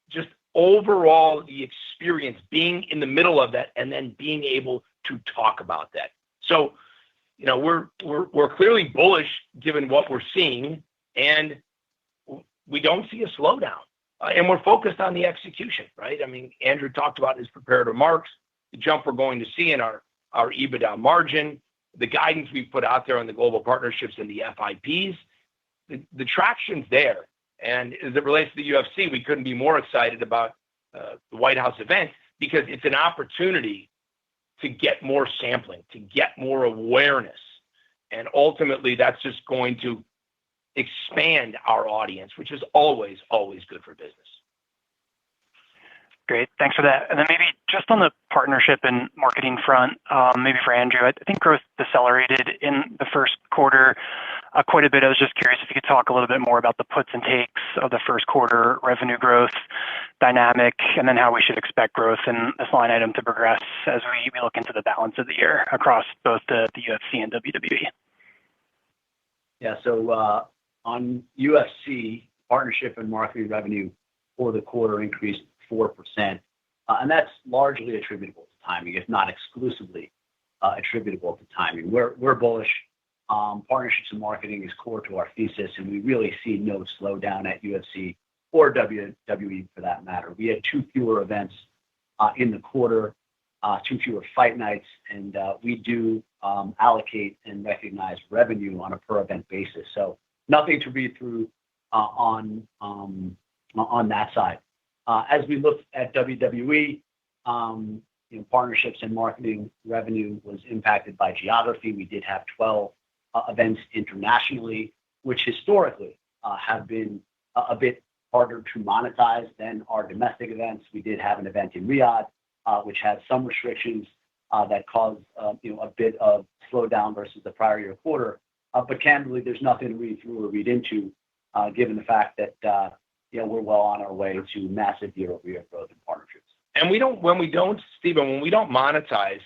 Just overall, the experience being in the middle of that and then being able to talk about that. So, we're clearly bullish given what we're seeing, and we don't see a slowdown. And we're focused on the execution, right? I mean, Andrew talked about his prepared remarks, the jump we're going to see in our EBITDA margin, the guidance we've put out there on the global partnerships and the FIPs. The traction's there. And as it relates to the UFC, we couldn't be more excited about the White House event because it's an opportunity to get more sampling, to get more awareness. And ultimately, that's just going to expand our audience, which is always, always good for business. Great. Thanks for that. And then maybe just on the partnership and marketing front, maybe for Andrew, I think growth decelerated in the first quarter quite a bit. I was just curious if you could talk a little bit more about the puts and takes of the first quarter revenue growth dynamic, and then how we should expect growth in this line item to progress as we look into the balance of the year across both the UFC and WWE. Yeah, so on UFC, partnership and marketing revenue for the quarter increased 4%. And that's largely attributable to timing, if not exclusively attributable to timing. We're bullish. Partnerships and marketing is core to our thesis, and we really see no slowdown at UFC or WWE for that matter. We had 2 fewer events in the quarter, 2 fewer fight nights, and we do allocate and recognize revenue on a per event basis. So nothing to read through on that side. As we look at WWE, partnerships and marketing revenue was impacted by geography. We did have 12 events internationally, which historically have been a bit harder to monetize than our domestic events. We did have an event in Riyadh, which had some restrictions that caused a bit of slowdown versus the prior year quarter. But candidly, there's nothing to read through or read into, given the fact that we're well on our way to massive year-over-year growth in partnerships. And when we don't monetize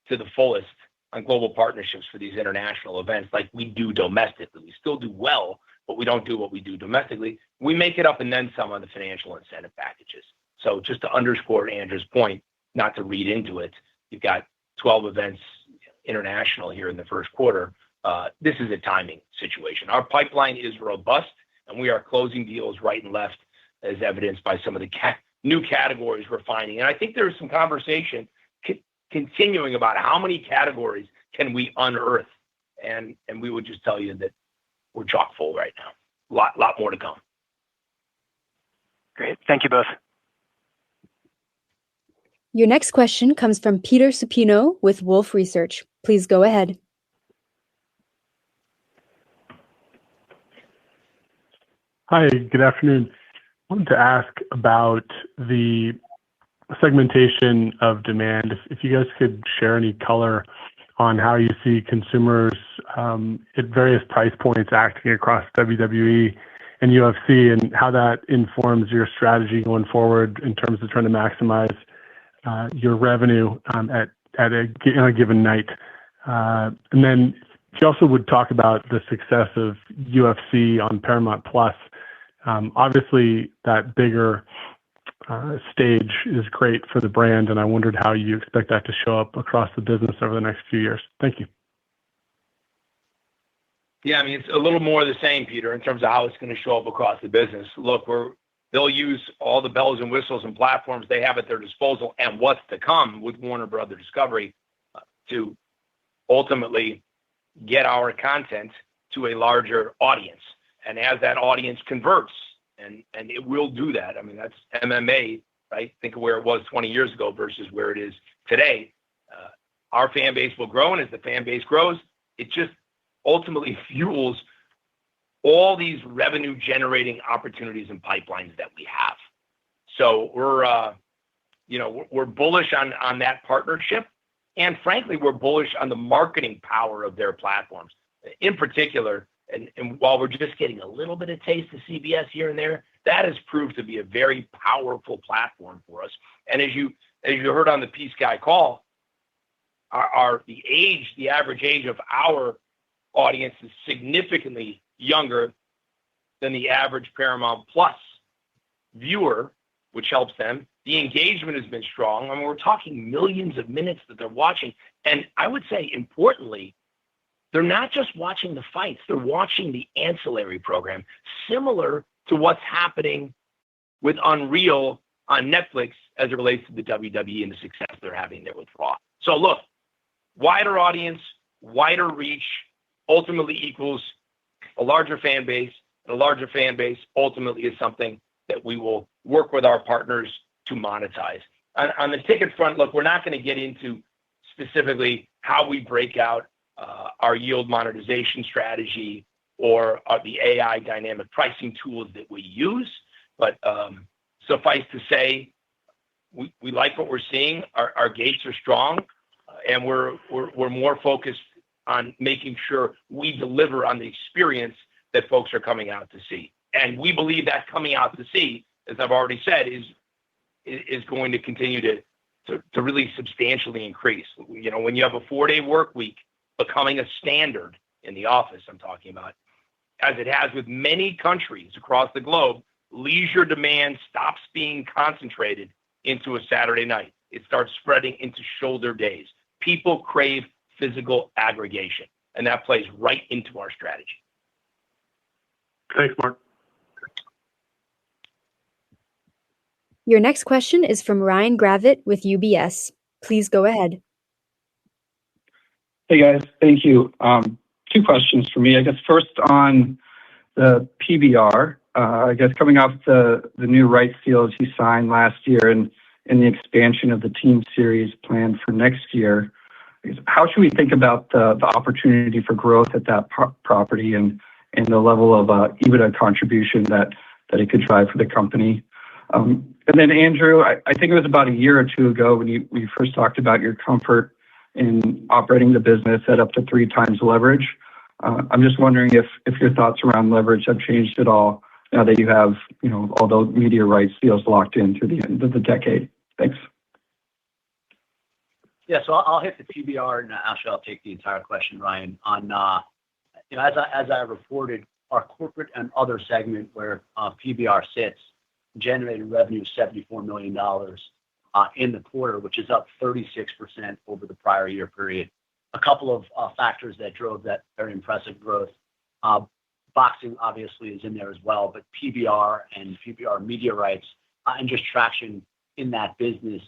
to the fullest on global partnerships for these international events like we do domestically, we still do well, but we don't do what we do domestically. We make it up and then some on the financial incentive packages. So just to underscore Andrew's point, not to read into it, you've got 12 events international here in the first quarter. This is a timing situation. Our pipeline is robust, and we are closing deals right and left, as evidenced by some of the new categories we're finding. And I think there's some conversation continuing about how many categories can we unearth. And we would just tell you that we're chock full right now. Lot more to come. Great. Thank you both. Your next question comes from Peter Supino with Wolfe Research. Please go ahead. Hi, good afternoon. I wanted to ask about the segmentation of demand. If you guys could share any color on how you see consumers at various price points acting across WWE and UFC, and how that informs your strategy going forward in terms of trying to maximize your revenue on a given night. And then if you also would talk about the success of UFC on Paramount Plus. Obviously, that bigger stage is great for the brand, and I wondered how you expect that to show up across the business over the next few years. Thank you. Yeah, I mean, it's a little more of the same, Peter, in terms of how it's going to show up across the business. Look, they'll use all the bells and whistles and platforms they have at their disposal and what's to come with Warner Brother Discovery to ultimately get our content to a larger audience. And as that audience converts, and it will do that. I mean, that's MMA, right? Think of where it was 20 years ago versus where it is today. Our fan base will grow, and as the fan base grows, it just ultimately fuels all these revenue-generating opportunities and pipelines that we have. So we're bullish on that partnership, and frankly, we're bullish on the marketing power of their platforms. In particular, and while we're just getting a little bit of taste of CBS here and there, that has proved to be a very powerful platform for us. And as you heard on the P Sky call, the average age of our audience is significantly younger than the average Paramount Plus viewer, which helps them. The engagement has been strong. I mean, we're talking millions of minutes that they're watching. And I would say, importantly, they're not just watching the fights, they're watching the ancillary program, similar to what's happening with Unreal on Netflix as it relates to the WWE and the success they're having there with Raw. So look, wider audience, wider reach ultimately equals a larger fan base, and a larger fan base ultimately is something that we will work with our partners to monetize. On the ticket front, look, we're not going to get into specifically how we break out our yield monetization strategy or the AI dynamic pricing tools that we use. But suffice to say, we like what we're seeing. Our gates are strong, and we're more focused on making sure we deliver on the experience that folks are coming out to see. And we believe that coming out to see, as I've already said, is going to continue to really substantially increase. You know, when you have a 4-day work week becoming a standard in the office, I'm talking about, as it has with many countries across the globe, leisure demand stops being concentrated into a Saturday night. It starts spreading into shoulder days. People crave physical aggregation, and that plays right into our strategy. Thanks, Mark. Your next question is from Ryan Gravitt with UBS. Please go ahead. Hey guys, thank you. 2 questions for me. I guess first on the PBR, I guess coming off the new rights deals you signed last year and and the expansion of the team series planned for next year, how should we think about the opportunity for growth at that property and the level of EBITDA contribution that it could drive for the company? And then Andrew, I think it was about a year or two ago when you first talked about your comfort in operating the business at up to 3x leverage. I'm just wondering if your thoughts around leverage have changed at all now that you have, all those media rights deals locked in through the end of the decade. Thanks. Yeah, so I'll hit the PBR, and actually I'll take the entire question, Ryan. On as I reported, our corporate and other segment where PBR sits generated revenue of $74 million in the quarter, which is up 36% over the prior year period. A couple of factors that drove that very impressive growth. Boxing obviously is in there as well, but PBR and PBR media rights and just traction in that business,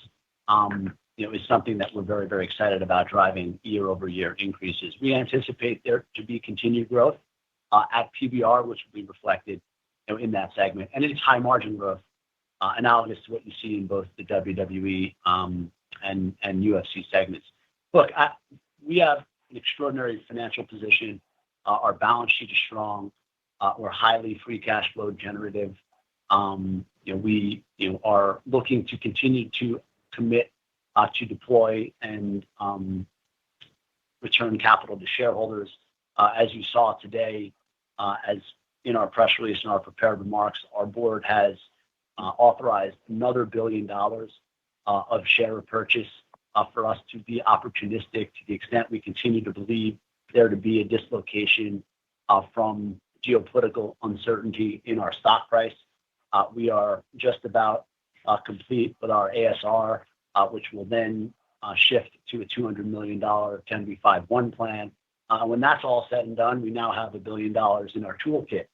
is something that we're very, very excited about driving year-over-year increases. We anticipate there to be continued growth at PBR, which will be reflected in that segment, and it's high margin growth, analogous to what you see in both the WWE and UFC segments. Look, we have an extraordinary financial position. Our balance sheet is strong. We're highly free cash flow generative. We are looking to continue to commit to deploy and return capital to shareholders. As you saw today, as in our press release and our prepared remarks, our board has authorized another $1 billion of share repurchase for us to be opportunistic to the extent we continue to believe there to be a dislocation from geopolitical uncertainty in our stock price. We are just about complete with our ASR, which will then shift to a $200 million 10b5-1 plan. When that's all said and done, we now have $1 billion in our toolkit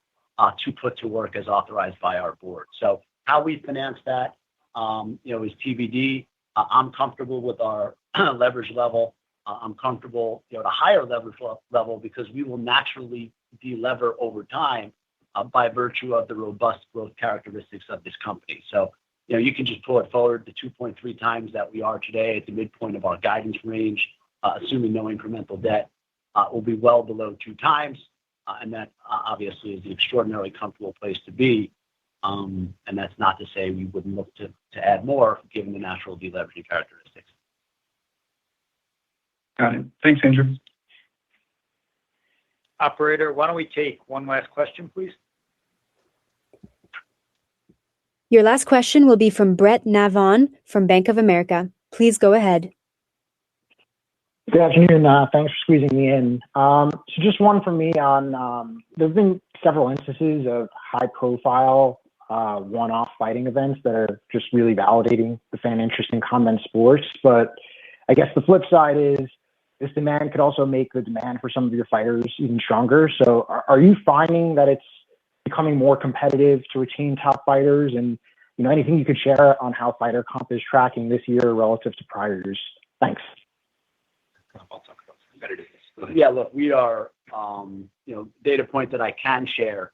to put to work as authorized by our board. So how we finance that, is TBD. I'm comfortable with our leverage level. I'm comfortable at a higher leverage level because we will naturally de-lever over time by virtue of the robust growth characteristics of this company. So, you can just pull it forward to 2.3x that we are today at the midpoint of our guidance range, assuming no incremental debt, will be well below 2x. And that obviously is an extraordinarily comfortable place to be. And that's not to say we wouldn't look to add more given the natural deleveraging characteristics. Got it. Thanks, Andrew. Operator, why don't we take one last question, please? Your last question will be from Brett Navon from Bank of America. Please go ahead. Good afternoon. Thanks for squeezing me in. So just one for me on, there's been several instances of high-profile one-off fighting events that are just really validating the fan interest in combat sports. But I guess the flip side is this demand could also make the demand for some of your fighters even stronger. So are you finding that it's becoming more competitive to retain top fighters? And anything you could share on how fighter comp is tracking this year relative to prior years? Thanks. I'll talk about competitiveness. Yeah, look, we are, data point that I can share,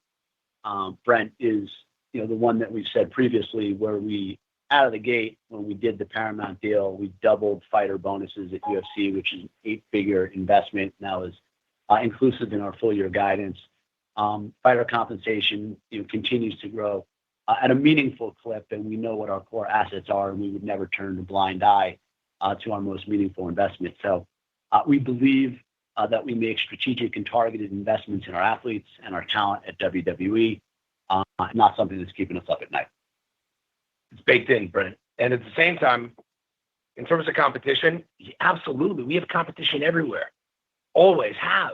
Brent, is, the one that we've said previously where we, out of the gate, when we did the Paramount deal, we doubled fighter bonuses at UFC, which is an 8-figure investment now is inclusive in our full year guidance. Fighter compensation continues to grow at a meaningful clip, and we know what our core assets are, and we would never turn a blind eye to our most meaningful investment. So we believe that we make strategic and targeted investments in our athletes and our talent at WWE, not something that's keeping us up at night. It's baked in, Brent. And at the same time, in terms of competition, absolutely, we have competition everywhere. Always have.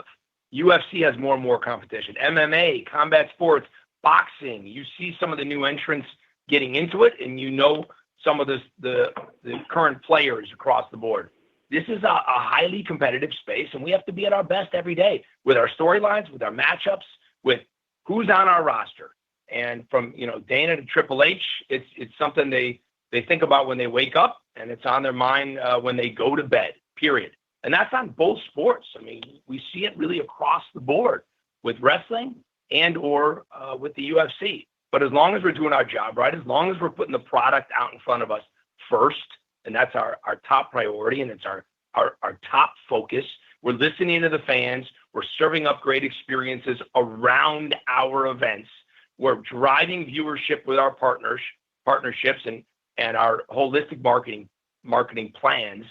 UFC has more and more competition. MMA, combat sports, boxing. You see some of the new entrants getting into it, and some of the current players across the board. This is a highly competitive space, and we have to be at our best every day with our storylines, with our matchups, with who's on our roster. And from Dana to Triple H, it's something they think about when they wake up, and it's on their mind when they go to bed. Period. And that's on both sports. I mean, we see it really across the board with wrestling and/or with the UFC. But as long as we're doing our job right, as long as we're putting the product out in front of us first, and that's our top priority, and it's our top focus. We're listening to the fans. We're serving up great experiences around our events. We're driving viewership with our partnerships and our holistic marketing plans.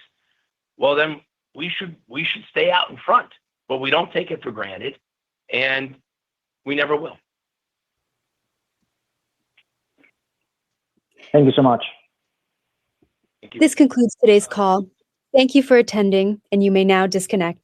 Well, then we should stay out in front, but we don't take it for granted, and we never will. Thank you so much. This concludes today's call. Thank you for attending, and you may now disconnect.